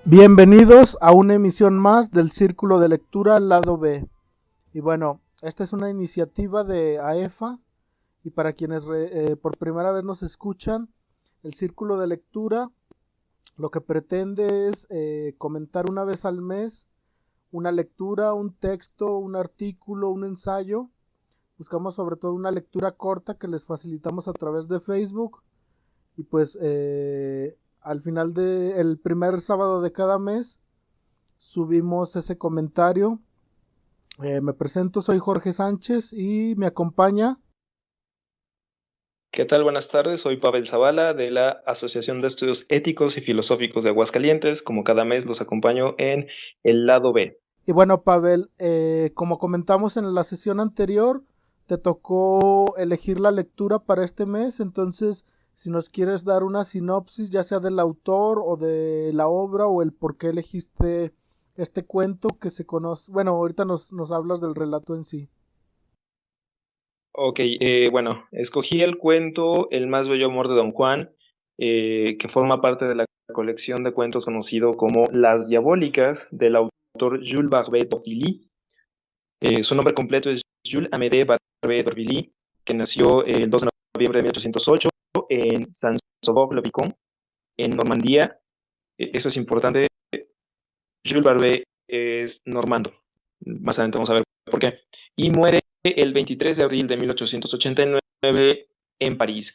Bienvenidos a una emisión más del Círculo de Lectura Lado B. Y bueno, esta es una iniciativa de AEFA y para quienes por primera vez nos escuchan, el Círculo de Lectura lo que pretende es comentar una vez al mes una lectura, un texto, un artículo, un ensayo. Buscamos sobre todo una lectura corta que les facilitamos a través de Facebook y pues al final del primer sábado de cada mes subimos ese comentario. Me presento, soy Jorge Sánchez y me acompaña. ¿Qué tal? Buenas tardes, soy Pavel Zavala de la Asociación de Estudios Éticos y Filosóficos de Aguascalientes. Como cada mes los acompaño en el lado B. Y bueno, Pavel, como comentamos en la sesión anterior, te tocó elegir la lectura para este mes, entonces si nos quieres dar una sinopsis, ya sea del autor o de la obra o el por qué elegiste este cuento que se conoce, bueno, ahorita nos hablas del relato en sí. Ok, bueno, escogí el cuento El más bello amor de Don Juan, que forma parte de la colección de cuentos conocido como Las Diabólicas del autor Jules Barbet d'Aurevilly. Su nombre completo es Jules Amédée Barbet d'Aurevilly, que nació el 2 de noviembre de 1808 en Saint-Sauveur-le-Vicomte, en Normandía. Eso es importante. Jules Barbet es normando. Más adelante vamos a ver por qué. Y muere el 23 de abril de 1889 en París.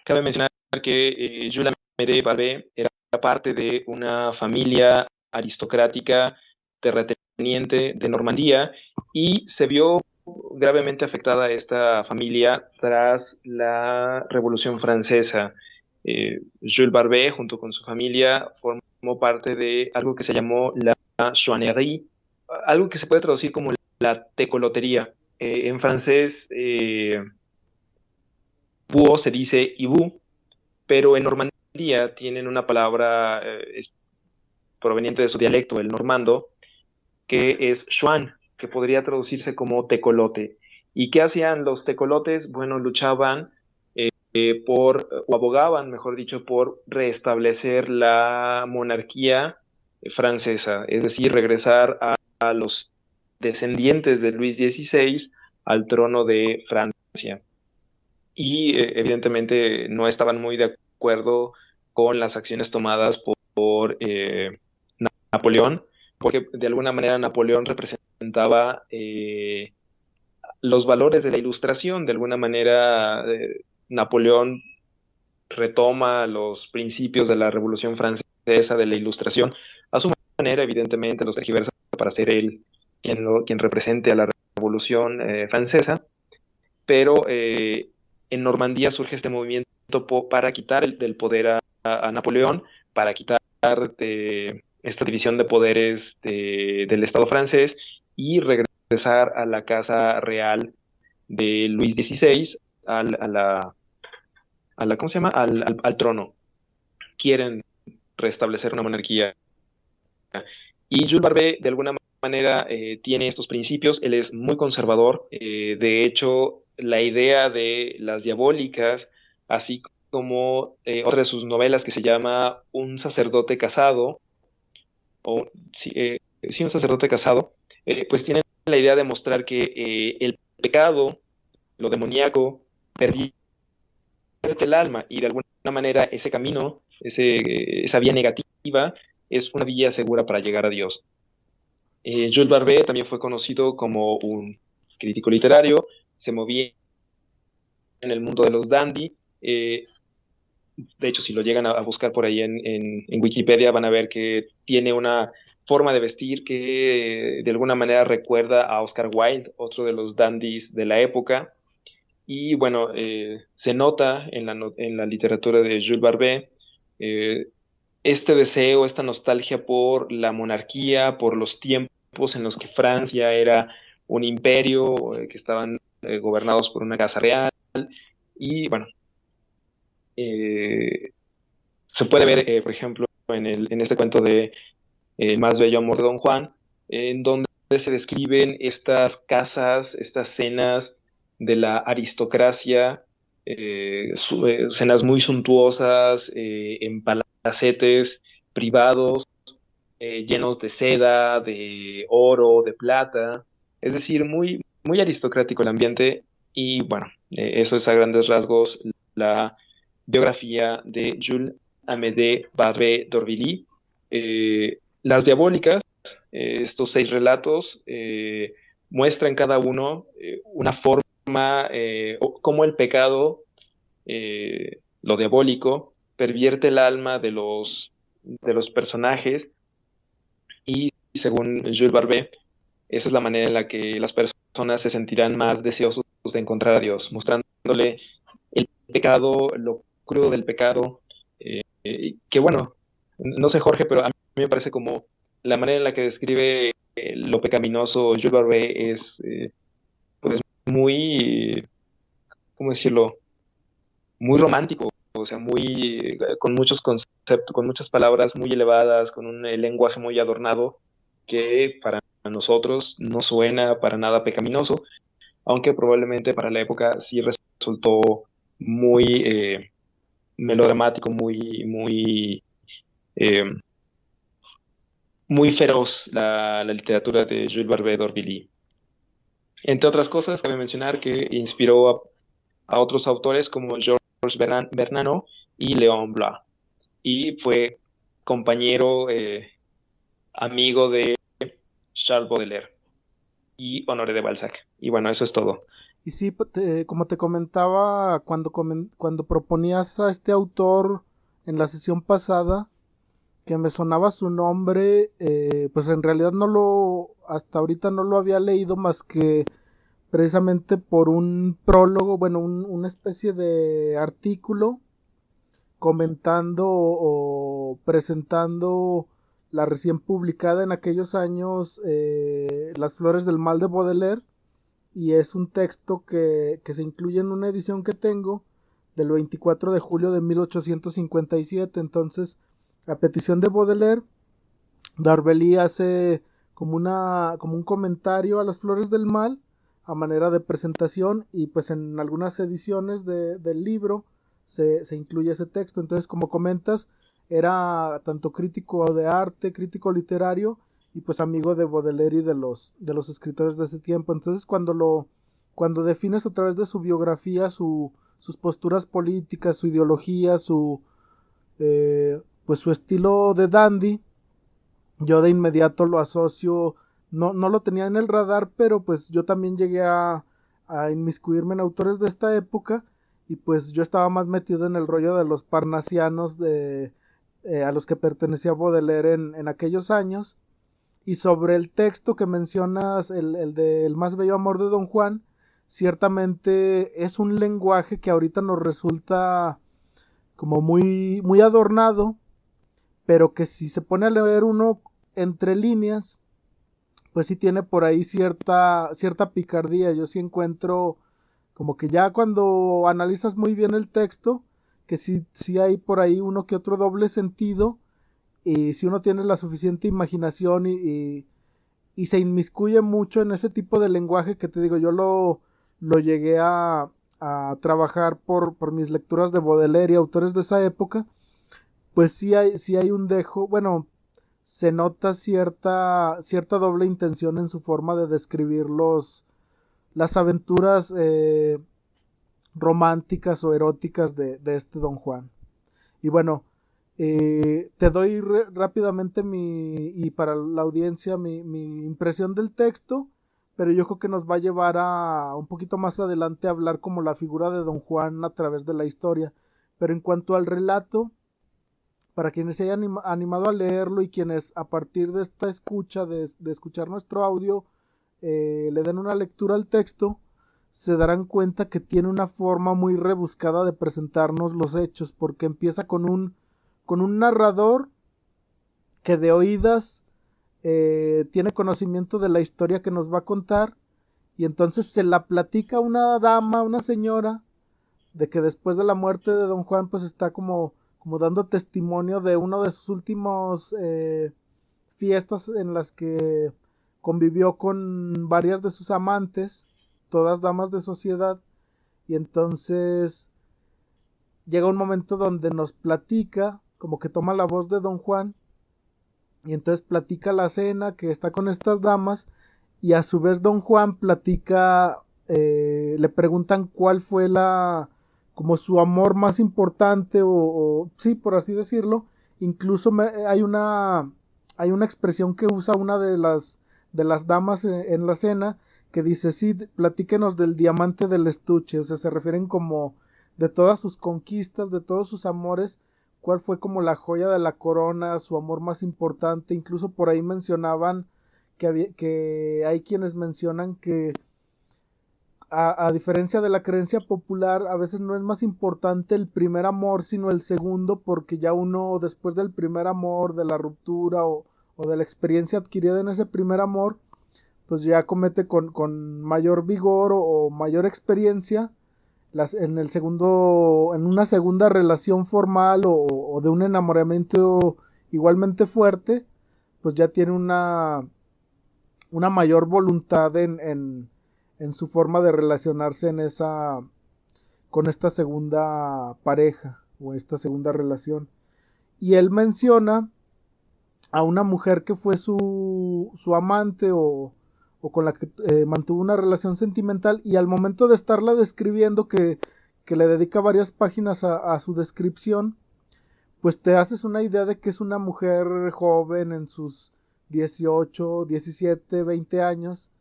Cabe mencionar que Jules Amédée Barbet era parte de una familia aristocrática terrateniente de Normandía y se vio gravemente afectada esta familia tras la Revolución Francesa. Jules Barbet, junto con su familia, formó parte de algo que se llamó la chouannerie, algo que se puede traducir como la tecolotería. En francés, búho se dice hibou, pero en Normandía tienen una palabra proveniente de su dialecto, el normando, que es chuan, que podría traducirse como tecolote. ¿Y qué hacían los tecolotes? Bueno, luchaban o abogaban, mejor dicho, por restablecer la monarquía francesa, es decir, regresar a los descendientes de Luis XVI al trono de Francia. Y evidentemente no estaban muy de acuerdo con las acciones tomadas por Napoleón, porque de alguna manera Napoleón representaba los valores de la Ilustración. De alguna manera Napoleón retoma los principios de la Revolución Francesa, de la Ilustración, a su manera, evidentemente los tergiversa para ser él quien represente a la Revolución Francesa, pero en Normandía surge este movimiento para quitar del poder a Napoleón, para quitar esta división de poderes del Estado francés y regresar a la casa real de Luis XVI, ¿cómo se llama? Al trono. Quieren restablecer una monarquía. Y Jules Barbet, de alguna manera, tiene estos principios. Él es muy conservador. De hecho, la idea de las diabólicas, así como otra de sus novelas que se llama Un sacerdote casado, o sí, sí, un sacerdote casado, pues tiene la idea de mostrar que el pecado, lo demoníaco, pervierte el alma y de alguna manera ese camino, esa vía negativa, es una vía segura para llegar a Dios. Jules Barbet también fue conocido como un crítico literario, se movía en el mundo de los dandy. De hecho, si lo llegan a buscar por ahí en Wikipedia, van a ver que tiene una forma de vestir que de alguna manera recuerda a Oscar Wilde, otro de los dandies de la época. Y bueno, se nota en la literatura de Jules Barbet eh, este deseo, esta nostalgia por la monarquía, por los tiempos en los que Francia era un imperio, que estaban gobernados por una casa real. Y bueno, eh, se puede ver, por ejemplo, en este cuento de El más bello amor de Don Juan, en donde se describen estas casas, estas cenas de la aristocracia, cenas muy suntuosas, en palacetes privados, llenos de seda, de oro, de plata, es decir, muy, muy aristocrático el ambiente y bueno, eso es a grandes rasgos la biografía de Jules Amédée Barré d'Aurevilly. Las diabólicas, estos 6 relatos, muestran cada uno una forma, cómo el pecado, lo diabólico, pervierte el alma de los personajes y según Jules Barbé, esa es la manera en la que las personas se sentirán más deseosos de encontrar a Dios, mostrándole el pecado, lo crudo del pecado, que bueno, no sé Jorge, pero a mí me parece como la manera en la que describe lo pecaminoso Jules Barbé es pues muy, ¿cómo decirlo? Muy romántico, o sea, muy, con muchos conceptos, con muchas palabras muy elevadas, con un lenguaje muy adornado, que para nosotros no suena para nada pecaminoso, aunque probablemente para la época sí resultó muy melodramático, eh, muy feroz la literatura de Jules Barbé d'Aurevilly. Entre otras cosas, cabe mencionar que inspiró a otros autores como Georges Bernanos y Léon Bloy, y fue compañero, amigo de Charles Baudelaire y Honoré de Balzac. Y bueno, eso es todo. Y sí, como te comentaba, cuando proponías a este autor en la sesión pasada, que me sonaba su nombre, pues en realidad hasta ahorita no lo había leído más que precisamente por un prólogo, bueno, una especie de artículo comentando o presentando la recién publicada en aquellos años Las Flores del Mal de Baudelaire, y es un texto que se incluye en una edición que tengo del 24 de julio de 1857. Entonces, a petición de Baudelaire, D'Aurevilly hace como un comentario a Las Flores del Mal a manera de presentación, y pues en algunas ediciones del libro se incluye ese texto. Entonces, como comentas, era tanto crítico de arte, crítico literario, y pues amigo de Baudelaire y de los escritores de ese tiempo. Entonces, cuando defines a través de su biografía sus posturas políticas, su ideología, pues su estilo de dandy, yo de inmediato lo asocio. No lo tenía en el radar, pero pues yo también llegué a inmiscuirme en autores de esta época, y pues yo estaba más metido en el rollo de los parnasianos a los que pertenecía Baudelaire en aquellos años. Y sobre el texto que mencionas, el de El más bello amor de Don Juan, ciertamente es un lenguaje que ahorita nos resulta como muy, muy adornado, pero que si se pone a leer uno entre líneas, pues sí tiene por ahí cierta picardía. Yo sí encuentro como que ya cuando analizas muy bien el texto, que sí hay por ahí uno que otro doble sentido, y si uno tiene la suficiente imaginación y se inmiscuye mucho en ese tipo de lenguaje que te digo, yo lo llegué a trabajar por mis lecturas de Baudelaire y autores de esa época, pues sí hay un dejo, bueno, se nota cierta doble intención en su forma de describir las aventuras románticas o eróticas de este Don Juan. Y bueno, te doy rápidamente y para la audiencia mi impresión del texto, pero yo creo que nos va a llevar a un poquito más adelante a hablar como la figura de Don Juan a través de la historia. Pero en cuanto al relato, para quienes se hayan animado a leerlo y quienes a partir de esta escucha, de escuchar nuestro audio, le den una lectura al texto, se darán cuenta que tiene una forma muy rebuscada de presentarnos los hechos, porque empieza con un narrador que de oídas tiene conocimiento de la historia que nos va a contar, y entonces se la platica a una dama, una señora, de que después de la muerte de Don Juan pues está como dando testimonio de uno de sus últimos fiestas en las que convivió con varias de sus amantes, todas damas de sociedad. Y entonces llega un momento donde nos platica, como que toma la voz de Don Juan Y entonces platica la cena que está con estas damas y a su vez Don Juan platica, le preguntan cuál fue como su amor más importante sí, por así decirlo. Incluso hay una expresión que usa una de las damas en la cena que dice, sí, platíquenos del diamante del estuche, o sea, se refieren como de todas sus conquistas, de todos sus amores, cuál fue como la joya de la corona, su amor más importante. Incluso por ahí mencionaban que hay quienes mencionan que a diferencia de la creencia popular, a veces no es más importante el primer amor, sino el segundo, porque ya uno después del primer amor, de la ruptura o de la experiencia adquirida en ese primer amor, pues ya comete con mayor vigor o mayor experiencia en el segundo, en una segunda relación formal o de un enamoramiento igualmente fuerte, pues ya tiene una mayor voluntad en su forma de relacionarse con esta segunda pareja o esta segunda relación. Y él menciona a una mujer que fue su amante o con la que mantuvo una relación sentimental y al momento de estarla describiendo que le dedica varias páginas a su descripción, pues te haces una idea de que es una mujer joven en sus 18, 17, 20 años,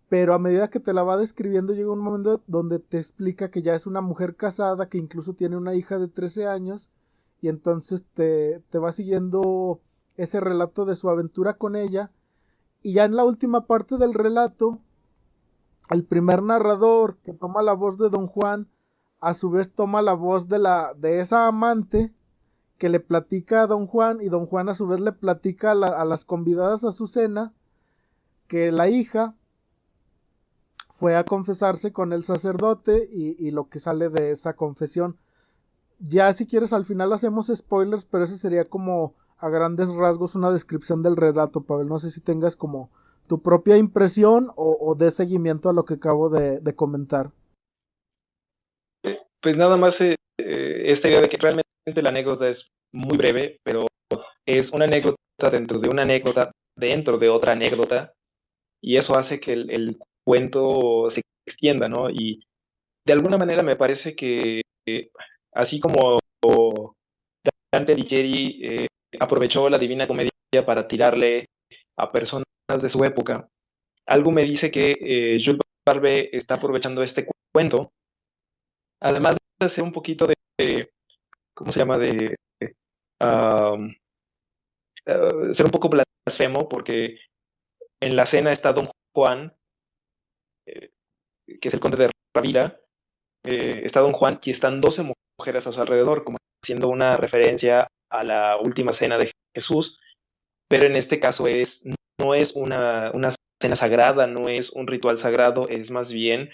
pero a medida que te la va describiendo llega un momento donde te explica que ya es una mujer casada, que incluso tiene una hija de 13 años, y entonces te va siguiendo ese relato de su aventura con ella, y ya en la última parte del relato, el primer narrador que toma la voz de Don Juan, a su vez toma la voz de esa amante que le platica a Don Juan, y Don Juan a su vez le platica a las convidadas a su cena que la hija fue a confesarse con el sacerdote y lo que sale de esa confesión. Ya si quieres al final hacemos spoilers, pero ese sería como a grandes rasgos una descripción del relato, Pavel. No sé si tengas como tu propia impresión o de seguimiento a lo que acabo de comentar. Pues nada más esta idea de que realmente la anécdota es muy breve, pero es una anécdota dentro de una anécdota dentro de otra anécdota, y eso hace que el cuento se extienda, ¿no? Y de alguna manera me parece que así como Dante Alighieri aprovechó la Divina Comedia para tirarle a personas de su época, algo me dice que Jules Barbet está aprovechando este cuento, además de hacer un poquito de ¿cómo se llama? De um, ser un poco blasfemo, porque en la cena está Don Juan, eh, que es el conde de Ravira, está Don Juan y están 12 mujeres a su alrededor, como haciendo una referencia a la última cena de Jesús, pero en este caso no es una cena sagrada, no es un ritual sagrado, es más bien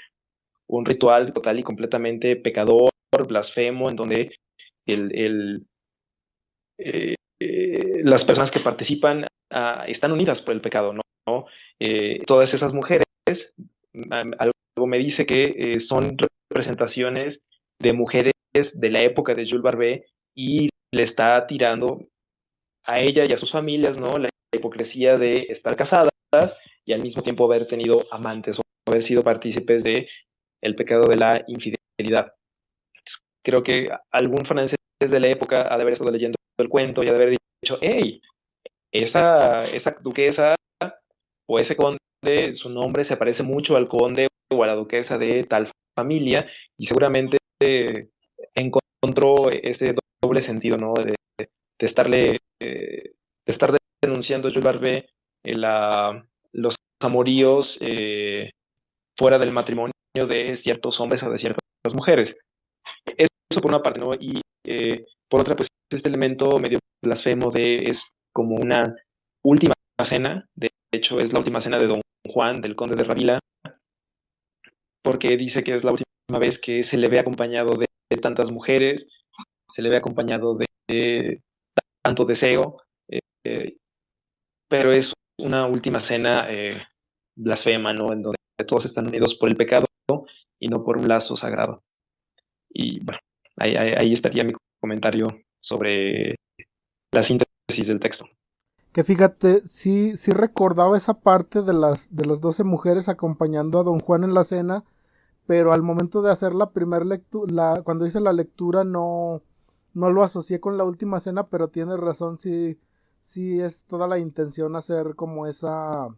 un ritual total y completamente pecador, blasfemo, en donde el, las personas que participan están unidas por el pecado, ¿no? Todas esas mujeres, algo me dice que son representaciones de mujeres de la época de Jules Barbet y le está tirando a ella y a sus familias, ¿no? La hipocresía de estar casadas y al mismo tiempo haber tenido amantes o haber sido partícipes de el pecado de la infidelidad. Creo que algún francés de la época ha de haber estado leyendo el cuento y ha de haber dicho, hey, esa duquesa o ese conde, su nombre se parece mucho al conde o a la duquesa de tal familia, y seguramente encontró ese doble sentido, ¿no? De estarle, de estar denunciando Jules Barbet los amoríos fuera del matrimonio de ciertos hombres o de ciertas mujeres. Eso por una parte, ¿no? Y por otra, pues este elemento medio blasfemo es como una última cena, de hecho es la última cena de Don Juan, del conde de Ravila, porque dice que es la última vez que se le ve acompañado de tantas mujeres, se le ve acompañado de tanto deseo, eh, pero es una última cena blasfema, ¿no? En donde todos están unidos por el pecado y no por un lazo sagrado. Y bueno, ahí estaría mi comentario sobre la síntesis del texto. Que fíjate, sí, sí recordaba esa parte de las 12 mujeres acompañando a don Juan en la cena, pero al momento de hacer la primera lectura, cuando hice la lectura no, no lo asocié con la última cena, pero tienes razón, sí, sí es toda la intención hacer como esa,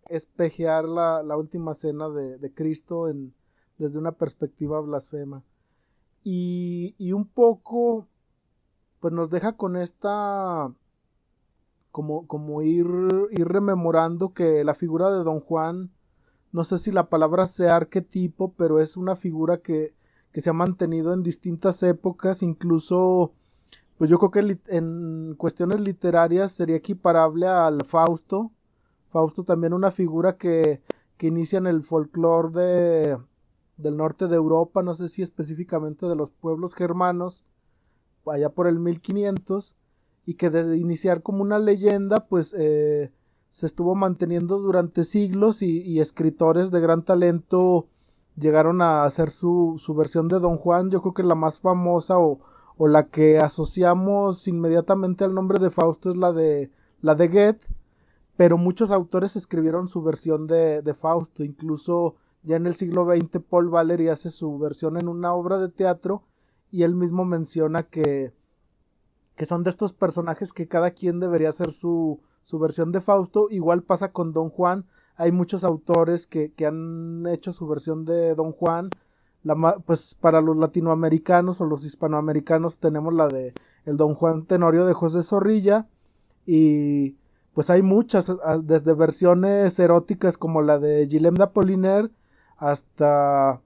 espejear la última cena de Cristo desde una perspectiva blasfema. Y un poco, pues nos deja con esta como ir rememorando que la figura de Don Juan, no sé si la palabra sea arquetipo, pero es una figura que se ha mantenido en distintas épocas, incluso, pues yo creo que en cuestiones literarias sería equiparable al Fausto. Fausto también una figura que inicia en el folclore del norte de Europa, no sé si específicamente de los pueblos germanos, allá por el 1500, y que desde iniciar como una leyenda, pues se estuvo manteniendo durante siglos y escritores de gran talento llegaron a hacer su versión de Don Juan. Yo creo que la más famosa o la que asociamos inmediatamente al nombre de Fausto es la de Goethe, pero muchos autores escribieron su versión de Fausto, incluso ya en el siglo XX Paul Valéry hace su versión en una obra de teatro y él mismo menciona que son de estos personajes que cada quien debería hacer su versión de Fausto. Igual pasa con Don Juan, hay muchos autores que han hecho su versión de Don Juan. Pues para los latinoamericanos o los hispanoamericanos tenemos la de el Don Juan Tenorio de José Zorrilla y pues hay muchas, desde versiones eróticas como la de Guillaume de Apollinaire hasta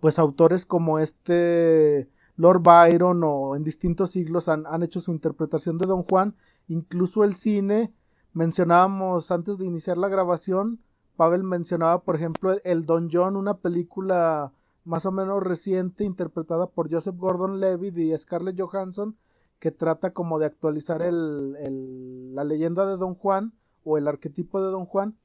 pues autores como Lord Byron o en distintos siglos han hecho su interpretación de Don Juan, incluso el cine. Mencionábamos antes de iniciar la grabación, Pavel mencionaba por ejemplo el Don John, una película más o menos reciente interpretada por Joseph Gordon-Levitt y Scarlett Johansson, que trata como de actualizar la leyenda de Don Juan o el arquetipo de Don Juan.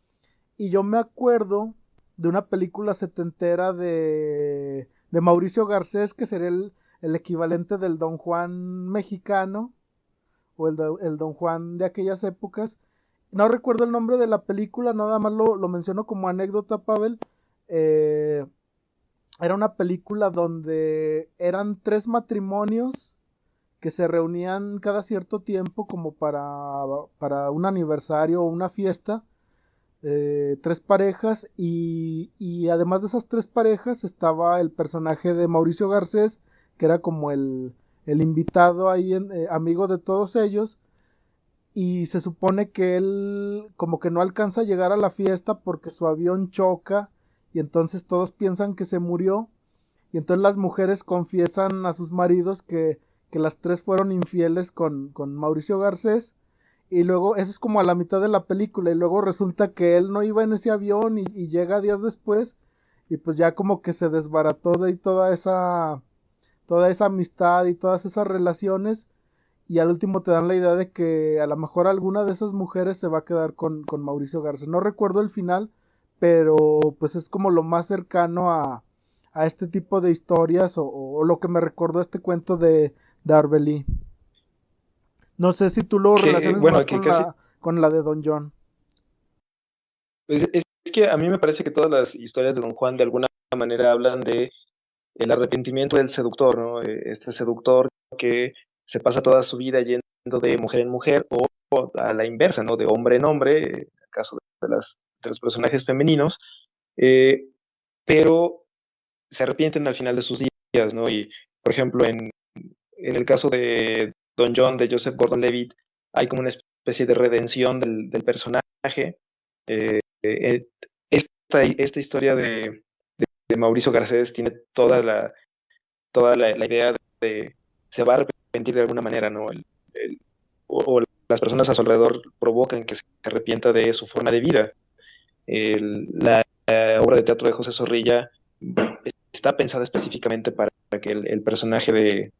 Y yo me acuerdo de una película setentera de Mauricio Garcés, que sería el equivalente del Don Juan mexicano, o el Don Juan de aquellas épocas. No recuerdo el nombre de la película, nada más lo menciono como anécdota, Pavel. Eh, Era una película donde eran tres matrimonios que se reunían cada cierto tiempo como para un aniversario o una fiesta, tres parejas y además de esas tres parejas estaba el personaje de Mauricio Garcés, que era como el invitado ahí, amigo de todos ellos, y se supone que él como que no alcanza a llegar a la fiesta porque su avión choca y entonces todos piensan que se murió y entonces las mujeres confiesan a sus maridos que las tres fueron infieles con Mauricio Garcés. Y luego, eso es como a la mitad de la película. Y luego resulta que él no iba en ese avión y llega días después. Y pues ya como que se desbarató de toda esa amistad y todas esas relaciones. Y al último te dan la idea de que a lo mejor alguna de esas mujeres se va a quedar con Mauricio Garcés. No recuerdo el final, pero pues es como lo más cercano a este tipo de historias o lo que me recordó este cuento de Arbelí. No sé si tú lo Que, relaciones bueno, más que casi, con la de Don John. pues, es que a mí me parece que todas las historias de Don Juan de alguna manera hablan de el arrepentimiento del seductor, ¿no? Este seductor que se pasa toda su vida yendo de mujer en mujer o a la inversa, ¿no? De hombre en hombre, en el caso de los personajes femeninos, eh, pero se arrepienten al final de sus días, ¿no? Y, por ejemplo, en el caso de Don John, de Joseph Gordon-Levitt, hay como una especie de redención del personaje. Eh, esta historia de Mauricio Garcés tiene toda la idea de se va a arrepentir de alguna manera, ¿no? O las personas a su alrededor provocan que se arrepienta de su forma de vida. La obra de teatro de José Zorrilla está pensada específicamente para que el personaje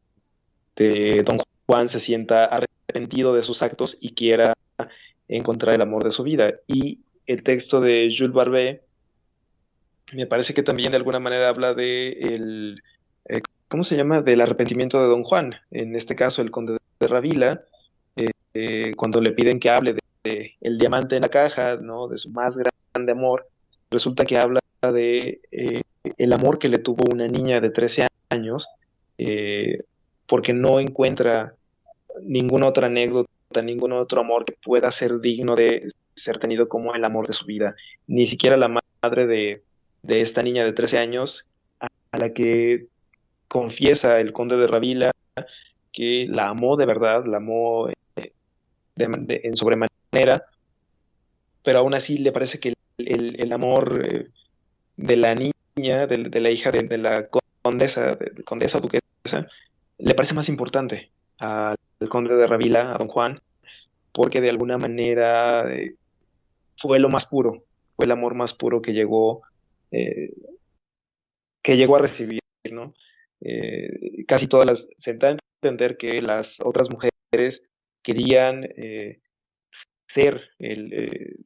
de Don Juan se sienta arrepentido de sus actos y quiera encontrar el amor de su vida. Y el texto de Jules Barbet me parece que también de alguna manera habla ¿cómo se llama? Del arrepentimiento de Don Juan, en este caso el conde de Ravila, cuando le piden que hable de el diamante en la caja, ¿no? De su más grande amor, resulta que habla de el amor que le tuvo una niña de 13 años, eh, porque no encuentra ninguna otra anécdota, ningún otro amor que pueda ser digno de ser tenido como el amor de su vida. Ni siquiera la madre de esta niña de 13 años, a la que confiesa el conde de Ravila que la amó de verdad, la amó en sobremanera, pero aún así le parece que el amor de la niña, de la hija de la condesa, condesa o duquesa, le parece más importante al conde de Ravila, a don Juan, porque de alguna manera fue lo más puro, fue el amor más puro eh, que llegó a recibir, ¿no? Casi todas se da a entender que las otras mujeres querían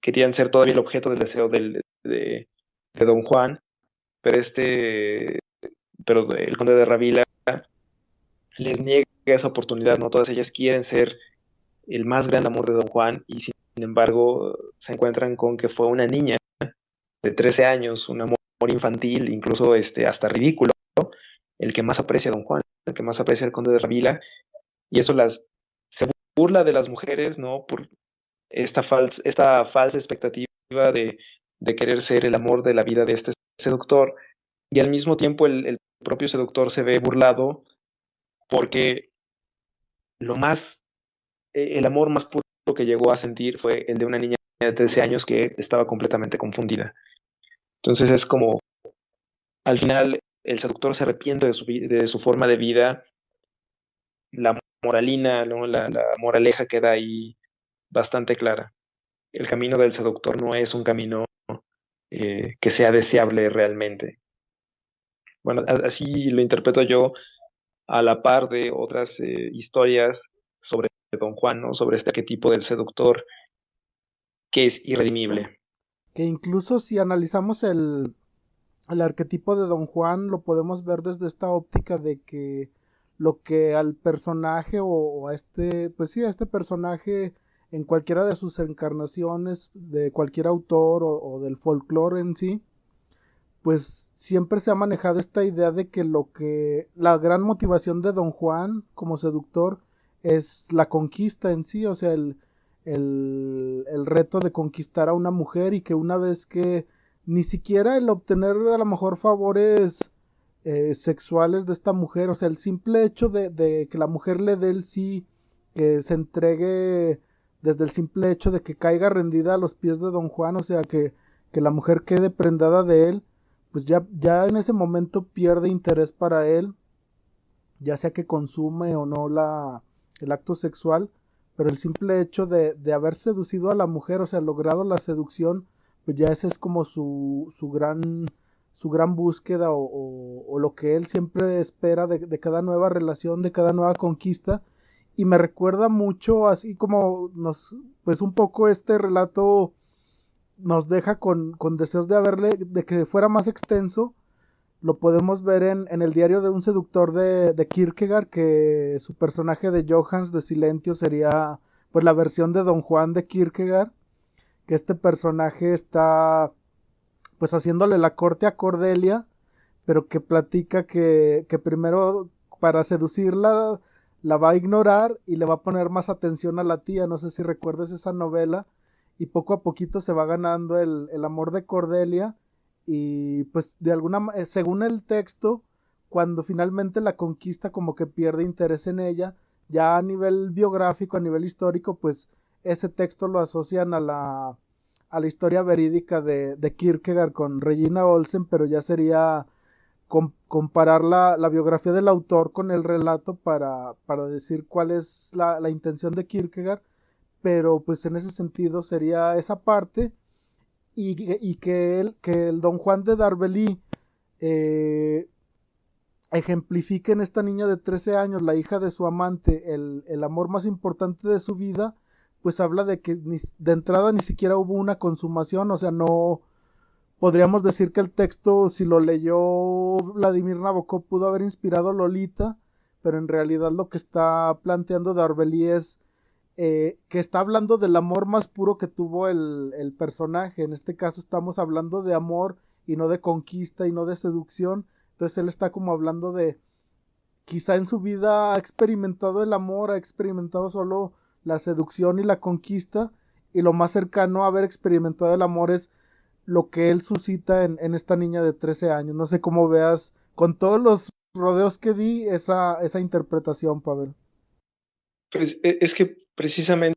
querían ser todavía el objeto del deseo de don Juan, pero pero el conde de Ravila les niega esa oportunidad, ¿no? Todas ellas quieren ser el más grande amor de don Juan y sin embargo se encuentran con que fue una niña de 13 años, un amor infantil, incluso hasta ridículo, el que más aprecia a don Juan, el que más aprecia al conde de Ravila, y eso se burla de las mujeres, ¿no? Por esta falsa expectativa de querer ser el amor de la vida de este seductor, y al mismo tiempo el propio seductor se ve burlado porque el amor más puro que llegó a sentir fue el de una niña de 13 años que estaba completamente confundida. Entonces es como, al final, el seductor se arrepiente de su forma de vida, la moralina, ¿no? La moraleja queda ahí bastante clara. El camino del seductor no es un camino que sea deseable realmente. Bueno, así lo interpreto yo a la par de otras historias sobre Don Juan, ¿no? Sobre este arquetipo del seductor que es irredimible. Que incluso si analizamos el arquetipo de Don Juan, lo podemos ver desde esta óptica de que lo que al personaje o a este, pues sí, a este personaje en cualquiera de sus encarnaciones, de cualquier autor o del folclore en sí, pues siempre se ha manejado esta idea de que la gran motivación de Don Juan como seductor es la conquista en sí, o sea, el reto de conquistar a una mujer y que una vez que ni siquiera el obtener a lo mejor favores sexuales de esta mujer, o sea, el simple hecho de que la mujer le dé el sí, que se entregue desde el simple hecho de que caiga rendida a los pies de Don Juan, o sea, que la mujer quede prendada de él, pues ya en ese momento pierde interés para él, ya sea que consume o no el acto sexual, pero el simple hecho de haber seducido a la mujer, o sea, logrado la seducción, pues ya ese es como su gran búsqueda o lo que él siempre espera de cada nueva relación, de cada nueva conquista. Y me recuerda mucho, así como pues un poco este relato nos deja con deseos de que fuera más extenso. Lo podemos ver en el diario de un seductor de Kierkegaard, que su personaje de Johannes de Silentio sería pues la versión de Don Juan de Kierkegaard, que este personaje está pues haciéndole la corte a Cordelia, pero que platica que primero para seducirla la va a ignorar y le va a poner más atención a la tía. No sé si recuerdas esa novela, y poco a poquito se va ganando el amor de Cordelia, y pues de según el texto, cuando finalmente la conquista como que pierde interés en ella, ya a nivel biográfico, a nivel histórico, pues ese texto lo asocian a la historia verídica de Kierkegaard con Regina Olsen, pero ya sería comparar la biografía del autor con el relato para decir cuál es la intención de Kierkegaard, pero pues en ese sentido sería esa parte, y que el Don Juan de Darbelí eh, ejemplifique en esta niña de 13 años, la hija de su amante, el amor más importante de su vida, pues habla de que de entrada ni siquiera hubo una consumación, o sea, no podríamos decir que el texto, si lo leyó Vladimir Nabokov, pudo haber inspirado Lolita, pero en realidad lo que está planteando Darbelí es que está hablando del amor más puro que tuvo el personaje. En este caso estamos hablando de amor y no de conquista y no de seducción. Entonces él está como hablando de, quizá en su vida ha experimentado el amor, ha experimentado solo la seducción y la conquista, y lo más cercano a haber experimentado el amor es lo que él suscita en esta niña de 13 años. No sé cómo veas, con todos los rodeos que di, esa interpretación, Pavel. Pues es que precisamente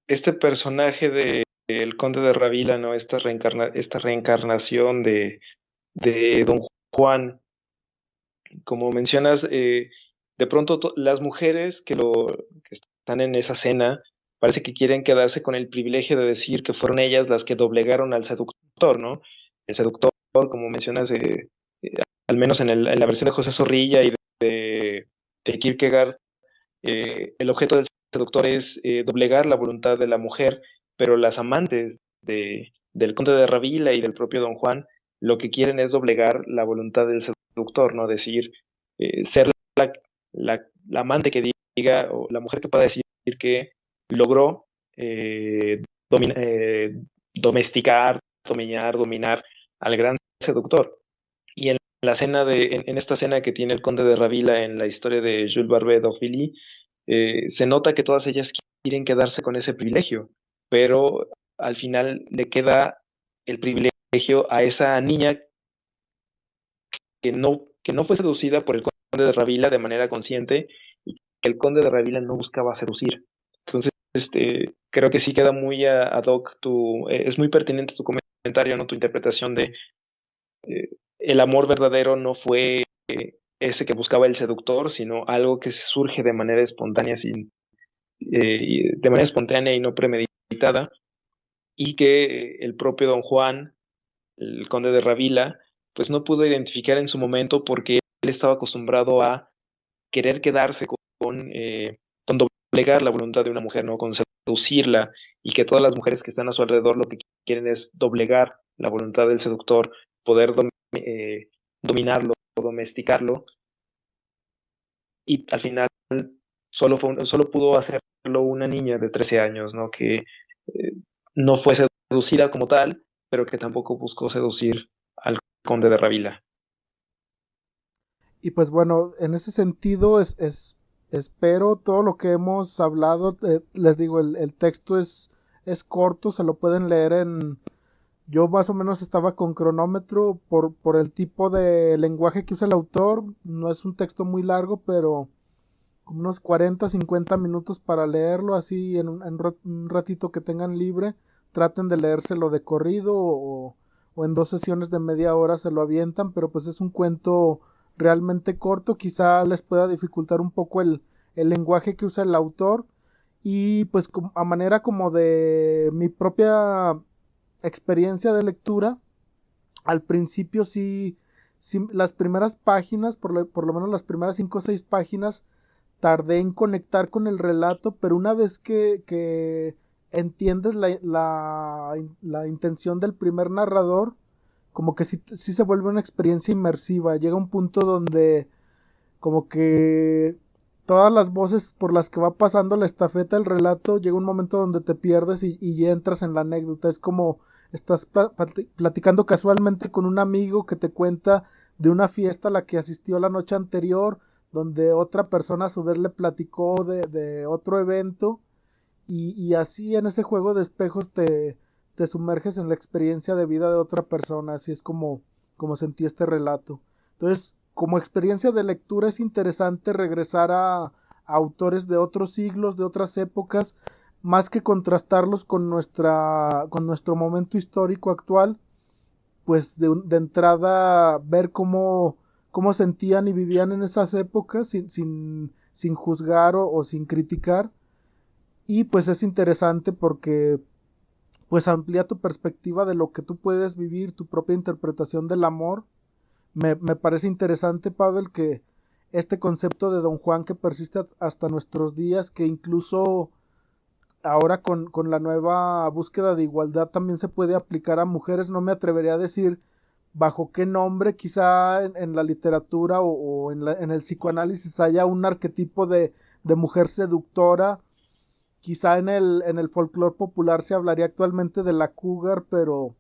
este personaje de el Conde de Ravila, ¿no? Esta reencarnación de Don Juan, como mencionas, de pronto las mujeres que están en esa cena parece que quieren quedarse con el privilegio de decir que fueron ellas las que doblegaron al seductor, ¿no? El seductor, como mencionas, eh, al menos en la versión de José Zorrilla y de Kierkegaard, el objeto del seductor es doblegar la voluntad de la mujer, pero las amantes del conde de Ravila y del propio Don Juan lo que quieren es doblegar la voluntad del seductor, ¿no? Decir, ser la amante que diga, o la mujer que pueda decir que logró domesticar, dominar al gran seductor. Y en esta escena que tiene el conde de Ravila en la historia de Jules Barbet d'Aurevilly, se nota que todas ellas quieren quedarse con ese privilegio, pero al final le queda el privilegio a esa niña que no fue seducida por el conde de Ravila de manera consciente y que el conde de Ravila no buscaba seducir. Entonces, creo que sí queda muy ad hoc es muy pertinente tu comentario, ¿no? Tu interpretación de el amor verdadero no fue ese que buscaba el seductor, sino algo que surge de manera espontánea, de manera espontánea y no premeditada, y que el propio Don Juan, el conde de Ravila, pues no pudo identificar en su momento porque él estaba acostumbrado a querer quedarse con doblegar la voluntad de una mujer, ¿no? Con seducirla, y que todas las mujeres que están a su alrededor lo que quieren es doblegar la voluntad del seductor, poder dominarlo, domesticarlo, y al final solo pudo hacerlo una niña de 13 años, ¿no? Que no fue seducida como tal, pero que tampoco buscó seducir al conde de Ravila. Y pues bueno, en ese sentido espero todo lo que hemos hablado. Les digo, el texto es corto, se lo pueden leer en... Yo más o menos estaba con cronómetro por el tipo de lenguaje que usa el autor. No es un texto muy largo, pero como unos 40, 50 minutos para leerlo así un ratito que tengan libre. Traten de leérselo de corrido o en dos sesiones de media hora se lo avientan, pero pues es un cuento realmente corto. Quizá les pueda dificultar un poco el lenguaje que usa el autor. Y pues a manera como de mi propia experiencia de lectura, al principio sí las primeras páginas, por lo menos las primeras 5 o 6 páginas, tardé en conectar con el relato, pero una vez que entiendes la intención del primer narrador, como que sí se vuelve una experiencia inmersiva. Llega un punto donde como que todas las voces por las que va pasando la estafeta del relato, llega un momento donde te pierdes y ya entras en la anécdota. Es como estás platicando casualmente con un amigo que te cuenta de una fiesta a la que asistió la noche anterior, donde otra persona a su vez le platicó de otro evento, y así en ese juego de espejos te sumerges en la experiencia de vida de otra persona. Así es como sentí este relato. Entonces, como experiencia de lectura es interesante regresar a autores de otros siglos, de otras épocas, más que contrastarlos con nuestro momento histórico actual. Pues de entrada ver cómo sentían y vivían en esas épocas sin juzgar o sin criticar. Y pues es interesante porque pues amplía tu perspectiva de lo que tú puedes vivir, tu propia interpretación del amor. Me parece interesante, Pavel, que este concepto de Don Juan que persiste hasta nuestros días, que incluso ahora con la nueva búsqueda de igualdad también se puede aplicar a mujeres. No me atrevería a decir bajo qué nombre, quizá en la literatura o en el psicoanálisis haya un arquetipo de mujer seductora. Quizá en el folclore popular se hablaría actualmente de la cougar, pero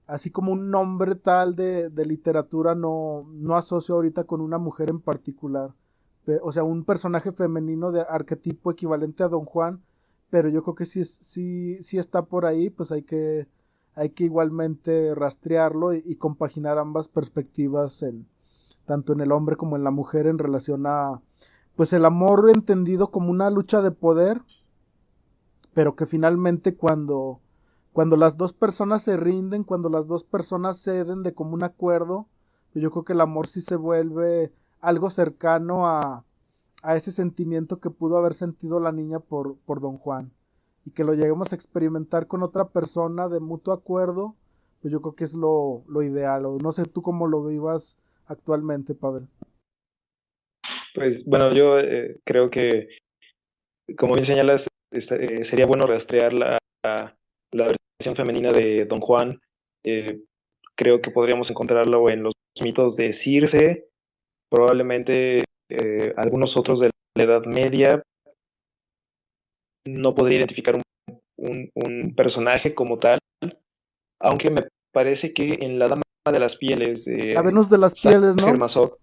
así como un nombre tal de literatura no asocio ahorita con una mujer en particular. O sea, un personaje femenino de arquetipo equivalente a Don Juan, pero yo creo que sí está por ahí, pues hay que igualmente rastrearlo y compaginar ambas perspectivas tanto en el hombre como en la mujer en relación a pues el amor entendido como una lucha de poder, pero que finalmente cuando las dos personas se rinden, cuando las dos personas ceden de común acuerdo, pues yo creo que el amor sí se vuelve algo cercano a ese sentimiento que pudo haber sentido la niña por Don Juan. Y que lo lleguemos a experimentar con otra persona de mutuo acuerdo, pues yo creo que es lo ideal. O no sé tú cómo lo vivas actualmente, Pavel. Pues bueno, yo creo que, como bien señalas, sería bueno rastrear la versión femenina de Don Juan. Eh, Creo que podríamos encontrarlo en los mitos de Circe, probablemente algunos otros de la Edad Media. No podría identificar un personaje como tal, aunque me parece que en La Dama de las Pieles La de Venus de las Pieles, ¿no? Sacher-Masoch,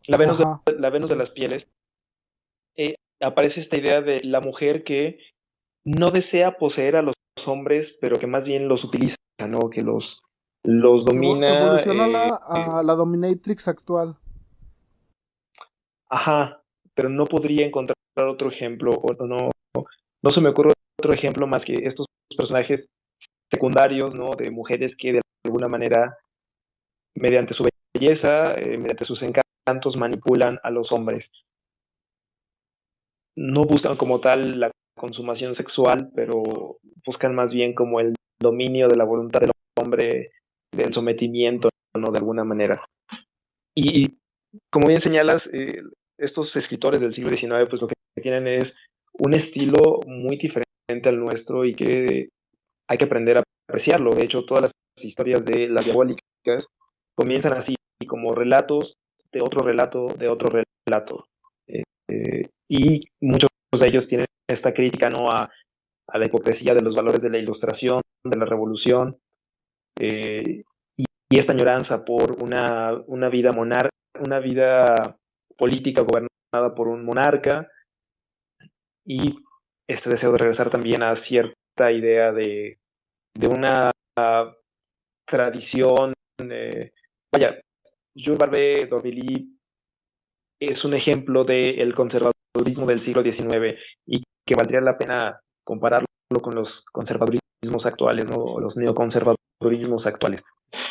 Ajá. la Venus de Sí. las Pieles, aparece esta idea de la mujer que no desea poseer a los hombres, pero que más bien los utiliza, ¿no? Que los domina. Evoluciona a la Dominatrix actual. Ajá, pero no podría encontrar otro ejemplo, o no se me ocurre otro ejemplo más que estos personajes secundarios, ¿no? De mujeres que de alguna manera, mediante su belleza, mediante sus encantos, manipulan a los hombres. No buscan como tal la consumación sexual, pero buscan más bien como el dominio de la voluntad del hombre, del sometimiento, ¿no? De alguna manera. Y como bien señalas, estos escritores del siglo XIX, pues lo que tienen es un estilo muy diferente al nuestro y que hay que aprender a apreciarlo. De hecho, todas las historias de las diabólicas comienzan así, como relatos de otro relato, de otro relato. Y muchos de ellos tienen esta crítica, ¿no? A la hipocresía de los valores de la ilustración, de la revolución, eh, y esta añoranza por una vida política gobernada por un monarca, y este deseo de regresar también a cierta idea de una tradición. Vaya, Jules Barbé d'Aurevilly es un ejemplo del conservadurismo del siglo XIX y que valdría la pena compararlo con los conservadurismos actuales, ¿no? O los neoconservadurismos actuales.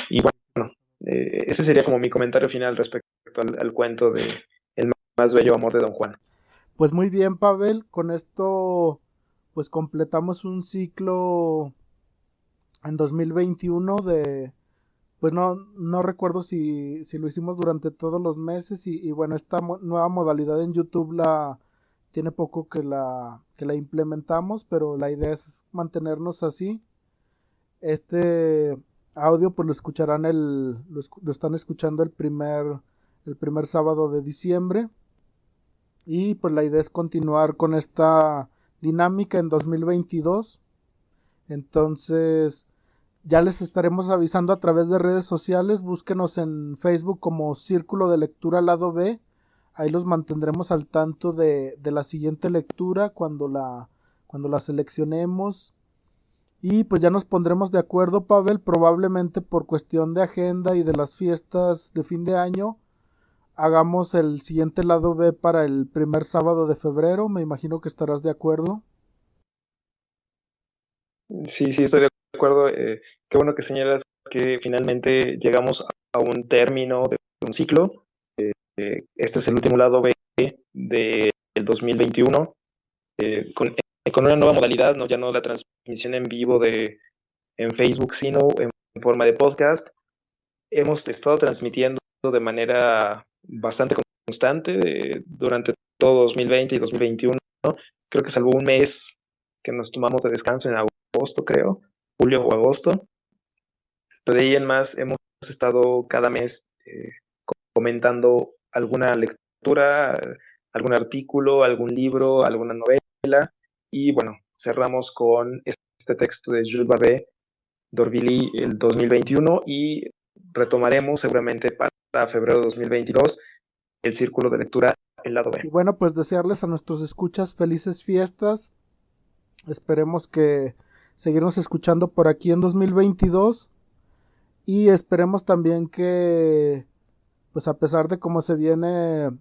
Y bueno, ese sería como mi comentario final respecto al cuento de El más bello amor de Don Juan. Pues muy bien, Pavel. Con esto, pues completamos un ciclo en 2021 pues no recuerdo si lo hicimos durante todos los meses y bueno, esta nueva modalidad en YouTube tiene poco que la implementamos, pero la idea es mantenernos así. Este audio pues lo escucharán lo están escuchando el primer sábado de diciembre y pues la idea es continuar con esta dinámica en 2022. Entonces ya les estaremos avisando a través de redes sociales. Búsquenos en Facebook como Círculo de Lectura Lado B. Ahí los mantendremos al tanto de la siguiente lectura cuando la seleccionemos. Y pues ya nos pondremos de acuerdo, Pavel, probablemente por cuestión de agenda y de las fiestas de fin de año. Hagamos el siguiente lado B para el primer sábado de febrero. Me imagino que estarás de acuerdo. Sí, sí, estoy de acuerdo. Qué bueno que señalas que finalmente llegamos a un término de un ciclo. Este es el último lado B del 2021, con una nueva modalidad, ¿no? Ya no la transmisión en vivo en Facebook, sino en forma de podcast. Hemos estado transmitiendo de manera bastante constante durante todo 2020 y 2021. Creo que salvo un mes que nos tomamos de descanso en agosto, creo, julio o agosto. Pero de ahí en más hemos estado cada mes comentando alguna lectura. algún artículo, algún libro, alguna novela. Y bueno, cerramos con este texto de Jules Barbet, d'Aurevilly, el 2021, y retomaremos seguramente para febrero de 2022 el círculo de lectura, el lado Y B. bueno, pues desearles a nuestros escuchas felices fiestas. Esperemos que seguirnos escuchando por aquí en 2022 y esperemos también que, pues a pesar de cómo se viene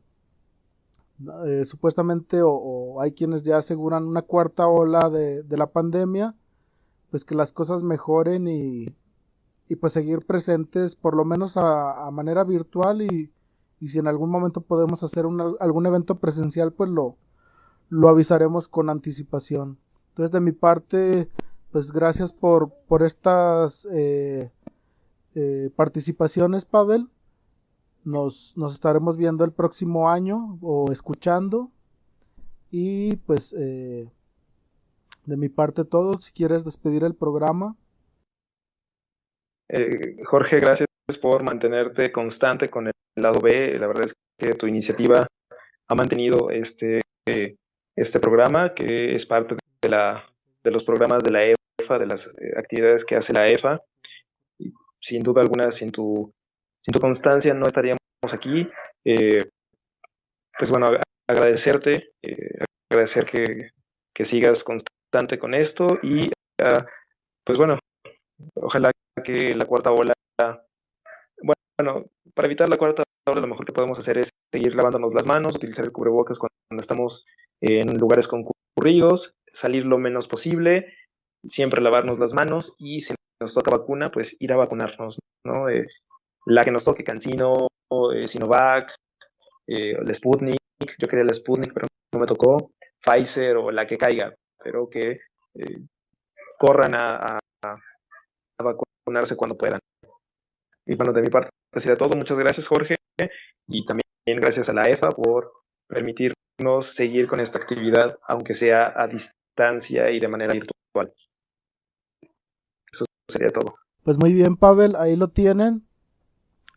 supuestamente o hay quienes ya aseguran una cuarta ola de la pandemia, pues que las cosas mejoren y pues seguir presentes por lo menos a manera virtual y si en algún momento podemos hacer algún evento presencial, pues lo avisaremos con anticipación. Entonces de mi parte, pues gracias por estas participaciones, Pavel. Nos estaremos viendo el próximo año o escuchando. Y pues de mi parte todo, si quieres despedir el programa. Jorge, gracias por mantenerte constante con el lado B. La verdad es que tu iniciativa ha mantenido este programa, que es parte de los programas de la EFA, de las actividades que hace la EFA. Y sin duda alguna, sin tu constancia no estaríamos aquí. Pues bueno, agradecerte, agradecer que sigas constante con esto y pues bueno, ojalá que la cuarta ola, bueno, para evitar la cuarta ola lo mejor que podemos hacer es seguir lavándonos las manos, utilizar el cubrebocas cuando estamos en lugares concurridos, salir lo menos posible, siempre lavarnos las manos y si nos toca vacuna, pues ir a vacunarnos, ¿no? La que nos toque, CanSino, Sinovac, el Sputnik, yo quería el Sputnik, pero no me tocó, Pfizer o la que caiga, pero que corran a vacunarse cuando puedan. Y bueno, de mi parte sería todo. Muchas gracias, Jorge, y también gracias a la EFA por permitirnos seguir con esta actividad, aunque sea a distancia y de manera virtual. Eso sería todo. Pues muy bien, Pavel, ahí lo tienen.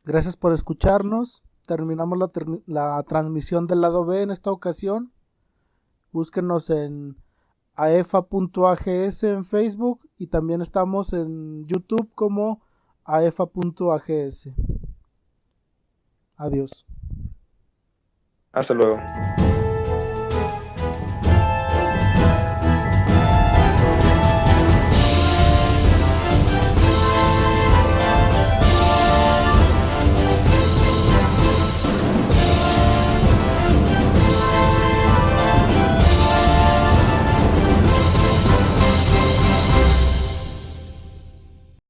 Gracias por escucharnos. Terminamos la transmisión del lado B en esta ocasión. Búsquenos en aefa.ags en Facebook y también estamos en YouTube como aefa.ags. Adiós. Hasta luego.